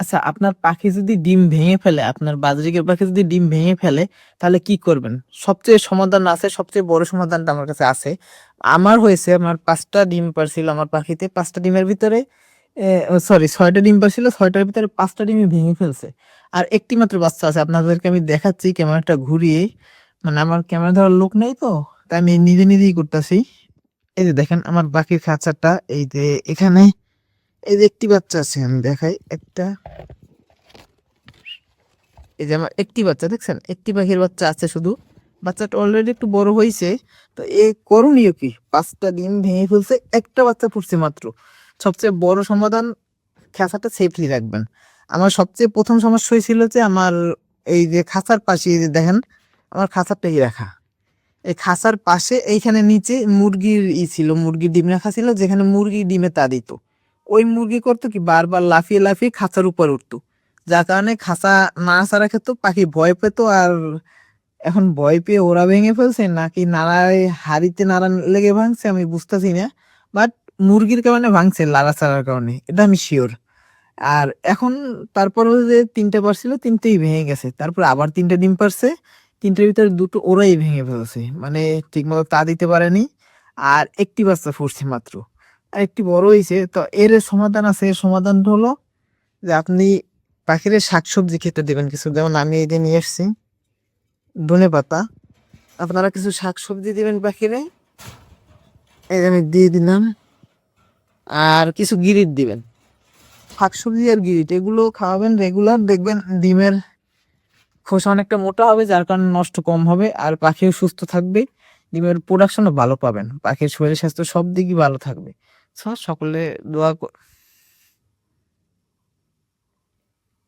আচ্ছা, আপনার পাখি যদি ডিম ভেঙে ফেলে, আপনার বাজরিকের পাখি যদি ডিম ভেঙে ফেলে, তাহলে কি করবেন? সবচেয়ে সমাধান আছে, সবচেয়ে বড় সমাধানটা আমার কাছে আছে। আমার হয়েছে, আমার ৫টা ডিম পারছিল আমার পাখিতে। ৫টা ডিমের ভিতরে সরি ৬টা ডিম পারছিল, ৬টার ভিতরে ৫টা ডিমই ভেঙে ফেলছে। আর একটি মাত্র বাচ্চা আছে। আপনাদেরকে আমি দেখাচ্ছি ক্যামেরাটা ঘুরিয়ে। মানে আমার ক্যামেরা ধরার লোক নেই তো, তাই আমি নিজে নিজেই করতেছি। এই যে দেখেন আমার পাখির খাঁচাটা, এই যে এখানে এই যে একটি বাচ্চা আছে, আমি দেখাই একটা। এই যে আমার একটি বাচ্চা দেখছেন, একটি পাখির বাচ্চা আছে শুধু। বাচ্চাটা অলরেডি একটু বড় হয়েছে। তো এ করণীয় কি? ৫টা ডিম ভেঙে ফেলছে, একটা বাচ্চা ফুটছে মাত্র। সবচেয়ে বড় সমাধান, খাঁচাটা সেফলি রাখবেন। আমার সবচেয়ে প্রথম সমস্যা হয়েছিল যে আমার এই যে খাঁচার পাশে, এই যে দেখেন আমার খাঁচাটাই রাখা, এই খাঁচার পাশে এইখানে নিচে মুরগির ছিল, মুরগির ডিম রাখা ছিল, যেখানে মুরগি ডিমে তা দিত। ওই মুরগি করতো কি, বারবার লাফিয়ে লাফিয়ে খাঁচার উপর উঠতো, যার কারণে খাঁচা নাড়াচাড়া খেত, পাখি ভয় পেত। আর এখন ভয় পেয়ে ওরা ভেঙে ফেলছে নাকি নাড়ায় হাড়িতে নাড়া লেগে ভাঙছে আমি বুঝতেছি না। বাট মুরগির কারণে ভাঙছে, লাড়াচাড়ার কারণে, এটা আমি শিওর। আর এখন তারপরও যে ৩টে পারছিল, ৩টেই ভেঙে গেছে। তারপর আবার ৩টে ডিম পারছে, ৩টের ভিতরে ২টো ওরাই ভেঙে ফেলছে, মানে ঠিকমতো তা দিতে পারেনি। আর একটি বাচ্চা ফুটছে মাত্র, আর একটি বড় হয়েছে। তো এর সমাধান আছে। এর সমাধানটা হলো যে আপনি পাখিরে শাকসবজি খেতে দেবেন কিছু, যেমন আমি এই যে নিয়ে এসছি ধনেপাতা। আপনারা কিছু শাকসবজি দিবেন পাখিরে, এই যে আমি দিয়ে দিলাম। আর কিছু গিরিট দিবেন, শাকসবজি আর গিরিট এগুলো খাওয়াবেন রেগুলার, দেখবেন ডিমের খোসা অনেকটা মোটা হবে, যার কারণে নষ্ট কম হবে, আর পাখিও সুস্থ থাকবে। ডিমের প্রোডাকশনও ভালো পাবেন, পাখির শরীর স্বাস্থ্য সব দিকই ভালো থাকবে। সকলে দোয়া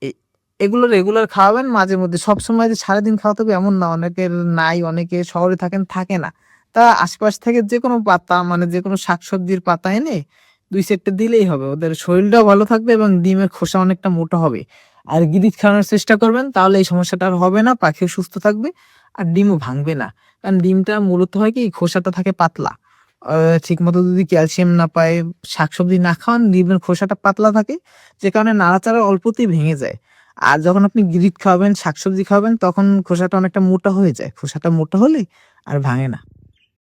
এ- এগুলো রেগুলার খাওয়াবেন মাঝে মধ্যে, সবসময় যে সারাদিন খাওয়াতে হবে এমন না। অনেকের নাই, অনেকে শহরে থাকেন, থাকে না। তা আশপাশ থেকে যে কোনো পাতা, মানে যে কোনো শাকসবজির পাতা এনে ২ সেটটা দিলেই হবে, ওদের শরীরটাও ভালো থাকবে এবং ডিমের খোসা অনেকটা মোটা হবে। আর গিরিচ খাওয়ানোর চেষ্টা করবেন, তাহলে এই সমস্যাটা আর হবে না, পাখিও সুস্থ থাকবে আর ডিমও ভাঙবে না। কারণ ডিমটা মূলত হয় কি, খোসাটা থাকে পাতলা। ঠিক মতো যদি ক্যালসিয়াম না পায়, শাকসবজি না খাওয়ান, ডিমের খোসাটা পাতলা থাকে, যে কারণে নাড়াচাড়া অল্পতেই ভেঙে যায়। আর যখন আপনি গিরিট খাওয়াবেন, শাকসবজি খাওয়াবেন, তখন খোসাটা অনেকটা মোটা হয়ে যায়। খোসাটা মোটা হলে আর ভাঙে না।